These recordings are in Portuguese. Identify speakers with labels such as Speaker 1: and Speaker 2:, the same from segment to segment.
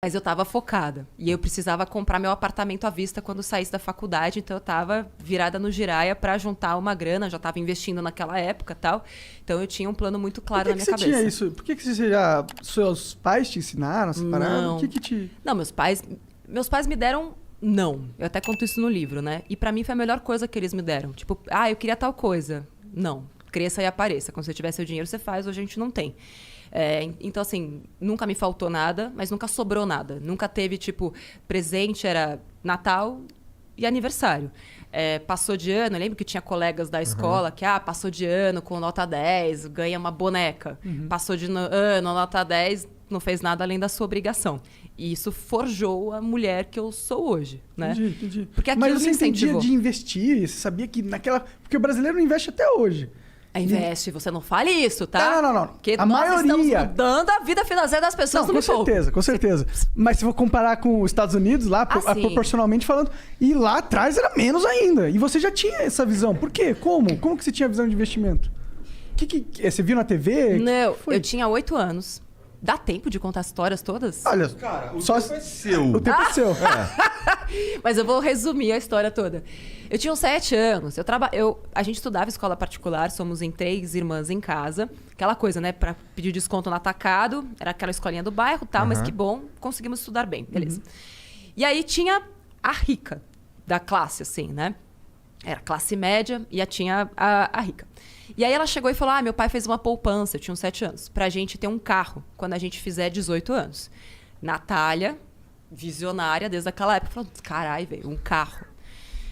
Speaker 1: Mas eu tava focada. E eu precisava comprar meu apartamento à vista quando saísse da faculdade. Então eu tava virada no giraia pra juntar uma grana. Já tava investindo naquela época e tal. Então eu tinha um plano muito claro na minha cabeça. Por que você tinha isso?
Speaker 2: Por que você já... Seus pais te ensinaram essa parada?
Speaker 1: Não.
Speaker 2: O que te...
Speaker 1: Não, meus pais me deram não. Eu até conto isso no livro, né? E pra mim foi a melhor coisa que eles me deram. Tipo, eu queria tal coisa. Não. Cresça e apareça. Quando você tiver seu dinheiro, você faz. Hoje a gente não tem. Então, assim, nunca me faltou nada, mas nunca sobrou nada. Nunca teve, tipo, presente era Natal e aniversário. Passou de ano, eu lembro que tinha colegas da escola que, passou de ano com nota 10, ganha uma boneca. Passou de ano, nota 10, não fez nada além da sua obrigação. E isso forjou a mulher que eu sou hoje, né?
Speaker 2: Entendi.
Speaker 1: Porque aquilo
Speaker 2: mas você
Speaker 1: me incentivou.
Speaker 2: entendia de investir? Você sabia que naquela... Porque o brasileiro não investe até hoje.
Speaker 1: Investe, você não fale isso, tá?
Speaker 2: Não.
Speaker 1: Porque
Speaker 2: a
Speaker 1: nós
Speaker 2: maioria...
Speaker 1: estamos mudando a vida financeira das pessoas no
Speaker 2: pouco. Com certeza. Mas se for comparar com os Estados Unidos, lá, proporcionalmente falando, e lá atrás era menos ainda. E você já tinha essa visão. Por quê? Como? Como que você tinha a visão de investimento? Você viu na TV?
Speaker 1: Não, eu tinha 8 anos. Dá tempo de contar as histórias todas?
Speaker 3: Olha, cara, o tempo é seu.
Speaker 2: O tempo é seu.
Speaker 1: Mas eu vou resumir a história toda. Eu tinha uns 7 anos. A gente estudava escola particular, somos em 3 irmãs em casa. Aquela coisa, né? Pra pedir desconto no atacado. Era aquela escolinha do bairro e tal, mas que bom, conseguimos estudar bem. Beleza. E aí tinha a rica da classe, assim, né? Era classe média e tinha a rica. E aí ela chegou e falou, meu pai fez uma poupança, eu tinha uns 7 anos, pra gente ter um carro quando a gente fizer 18 anos. Natália, visionária desde aquela época, falou, caralho, velho, um carro.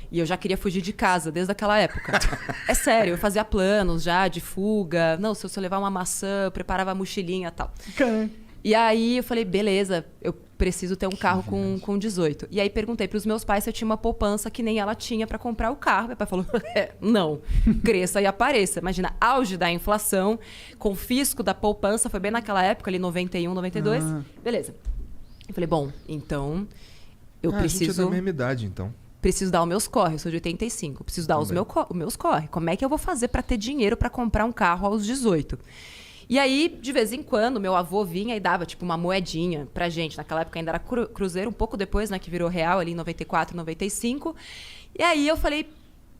Speaker 1: E eu já queria fugir de casa desde aquela época. É sério, eu fazia planos já de fuga. Não, se eu levar uma maçã, eu preparava a mochilinha e tal.
Speaker 2: Caramba.
Speaker 1: E aí eu falei, beleza, eu preciso ter um carro com 18. E aí perguntei para os meus pais se eu tinha uma poupança que nem ela tinha para comprar o carro. Meu pai falou, não, cresça e apareça. Imagina, auge da inflação, confisco da poupança, foi bem naquela época, ali 91, 92. Beleza. Eu falei, bom, então eu preciso...
Speaker 3: A gente é da mesma idade, então.
Speaker 1: Preciso dar os meus corre, eu sou de 85. Preciso dar os meus corre. Como é que eu vou fazer para ter dinheiro para comprar um carro aos 18? E aí, de vez em quando, meu avô vinha e dava, tipo, uma moedinha pra gente. Naquela época ainda era cruzeiro, um pouco depois, né, que virou real, ali em 94, 95. E aí eu falei,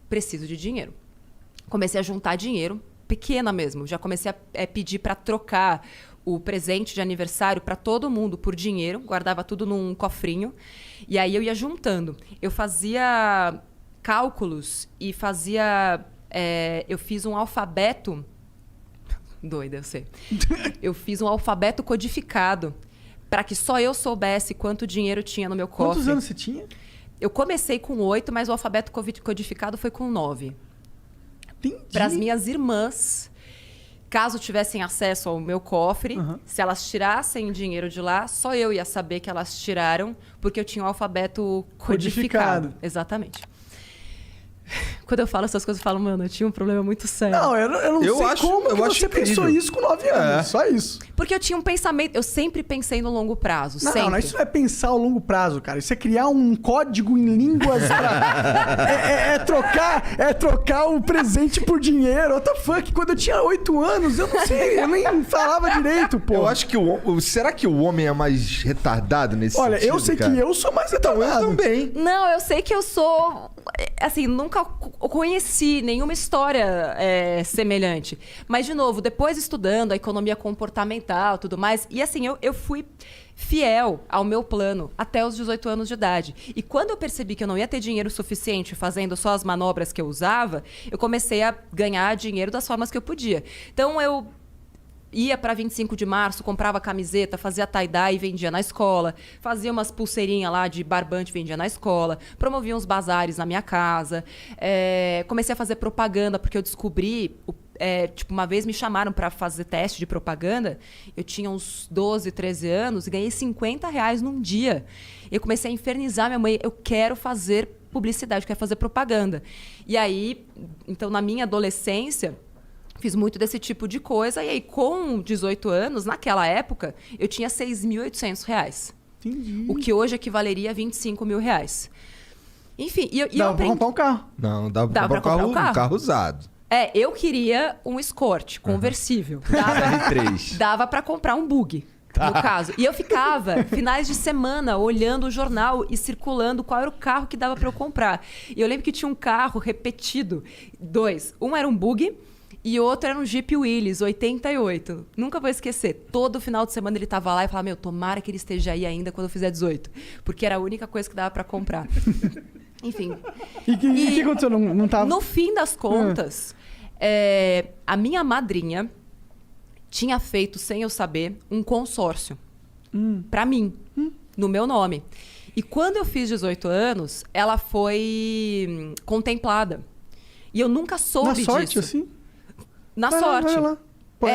Speaker 1: preciso de dinheiro. Comecei a juntar dinheiro, pequena mesmo. Já comecei a pedir pra trocar o presente de aniversário pra todo mundo por dinheiro. Guardava tudo num cofrinho. E aí eu ia juntando. Eu fazia cálculos e fazia... eu fiz um alfabeto... Doida, eu sei. Eu fiz um alfabeto codificado para que só eu soubesse quanto dinheiro tinha no meu cofre.
Speaker 2: Quantos anos você tinha?
Speaker 1: Eu comecei com 8, mas o alfabeto codificado foi com 9.
Speaker 2: Entendi.
Speaker 1: Para as minhas irmãs, caso tivessem acesso ao meu cofre, se elas tirassem dinheiro de lá, só eu ia saber que elas tiraram, porque eu tinha o alfabeto codificado. Exatamente. Quando eu falo essas coisas, eu falo, mano, eu tinha um problema muito sério.
Speaker 2: Não, eu não sei como que você pensou isso com 9 anos. Só isso.
Speaker 1: Porque eu tinha um pensamento... Eu sempre pensei no longo prazo.
Speaker 2: Não, isso não é pensar ao longo prazo, cara. Isso é criar um código em línguas pra... trocar o presente por dinheiro. What the fuck? Quando eu tinha 8 anos, eu não sei. Eu nem falava direito, pô.
Speaker 3: Eu acho que será que o homem é mais retardado nesse sentido,
Speaker 2: eu sei
Speaker 3: cara?
Speaker 2: que eu sou mais retardado.
Speaker 3: Então, eu também.
Speaker 1: Não, eu sei que eu sou... Assim, nunca conheci nenhuma história semelhante. Mas, de novo, depois estudando a economia comportamental e tudo mais, e assim, eu fui fiel ao meu plano até os 18 anos de idade. E quando eu percebi que eu não ia ter dinheiro suficiente fazendo só as manobras que eu usava, eu comecei a ganhar dinheiro das formas que eu podia. Então, eu ia para 25 de março, comprava camiseta, fazia tie-dye e vendia na escola, fazia umas pulseirinhas lá de barbante e vendia na escola, promovia uns bazares na minha casa, comecei a fazer propaganda, porque eu descobri... uma vez me chamaram para fazer teste de propaganda, eu tinha uns 12, 13 anos e ganhei R$50 num dia. Eu comecei a infernizar minha mãe, eu quero fazer publicidade, eu quero fazer propaganda. E aí, então, na minha adolescência... Fiz muito desse tipo de coisa. E aí, com 18 anos, naquela época, eu tinha R$6.800.
Speaker 2: Entendi.
Speaker 1: O que hoje equivaleria a R$25 mil. Enfim,
Speaker 2: dava pra comprar um carro.
Speaker 3: Não, dava pra comprar um carro usado.
Speaker 1: Eu queria um Escort conversível. Dava pra comprar um bug. no caso. E eu ficava finais de semana olhando o jornal e circulando qual era o carro que dava para eu comprar. E eu lembro que tinha um carro repetido, 2. Um era um bug e outro era um Jeep Willys, 88. Nunca vou esquecer. Todo final de semana ele tava lá e falava, tomara que ele esteja aí ainda quando eu fizer 18. Porque era a única coisa que dava para comprar. Enfim.
Speaker 2: E o que aconteceu? Não tava...
Speaker 1: No fim das contas, a minha madrinha tinha feito, sem eu saber, um consórcio para mim, no meu nome. E quando eu fiz 18 anos, ela foi contemplada. E eu nunca soube disso.
Speaker 2: Na sorte, assim?
Speaker 1: Na sorte.
Speaker 2: Vai lá. Pô,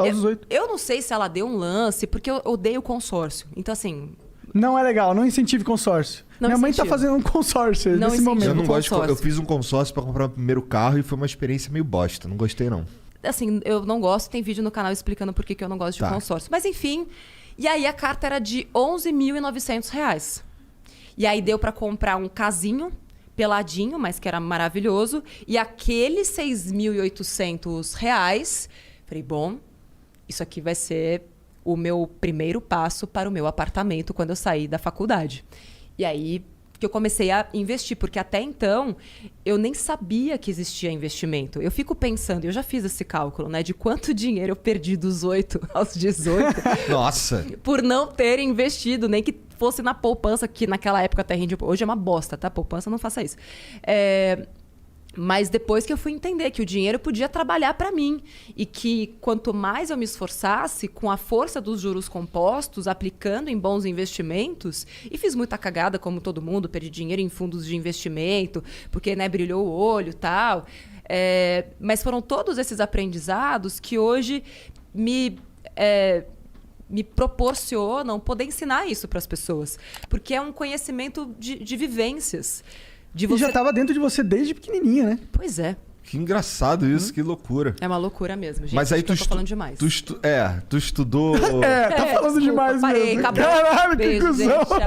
Speaker 2: aos 18.
Speaker 1: Eu não sei se ela deu um lance, porque eu odeio consórcio. Então, assim...
Speaker 2: Não é legal, não incentive consórcio. Minha mãe tá fazendo um consórcio nesse momento.
Speaker 3: Eu não gosto. Eu fiz um consórcio pra comprar o primeiro carro e foi uma experiência meio bosta. Não gostei, não.
Speaker 1: Assim, eu não gosto. Tem vídeo no canal explicando por que eu não gosto de consórcio. Mas, enfim... E aí, a carta era de R$11.900. E aí, deu pra comprar um casinho peladinho, mas que era maravilhoso. E aqueles R$6.800... Falei, bom, isso aqui vai ser o meu primeiro passo para o meu apartamento quando eu sair da faculdade. E aí que eu comecei a investir, porque até então eu nem sabia que existia investimento. Eu fico pensando, eu já fiz esse cálculo, né? De quanto dinheiro eu perdi dos 8 aos 18.
Speaker 3: Nossa!
Speaker 1: Por não ter investido, nem que fosse na poupança, que naquela época até rendia. Hoje é uma bosta, tá? Poupança, não faça isso. Mas depois que eu fui entender que o dinheiro podia trabalhar para mim e que quanto mais eu me esforçasse com a força dos juros compostos, aplicando em bons investimentos, e fiz muita cagada como todo mundo, perdi dinheiro em fundos de investimento, porque brilhou o olho e tal. Mas foram todos esses aprendizados que hoje me proporcionam poder ensinar isso para as pessoas. Porque é um conhecimento de vivências.
Speaker 2: E já estava dentro de você desde pequenininha, né?
Speaker 1: Pois é.
Speaker 3: Que engraçado isso, que loucura.
Speaker 1: É uma loucura mesmo, gente.
Speaker 3: Mas aí
Speaker 1: eu tô falando demais.
Speaker 3: Tu estudou...
Speaker 2: Tá falando demais
Speaker 1: parei,
Speaker 2: mesmo.
Speaker 1: acabou.
Speaker 2: Caralho,
Speaker 1: Beijo,
Speaker 2: que cuzão.
Speaker 1: gente, tchau.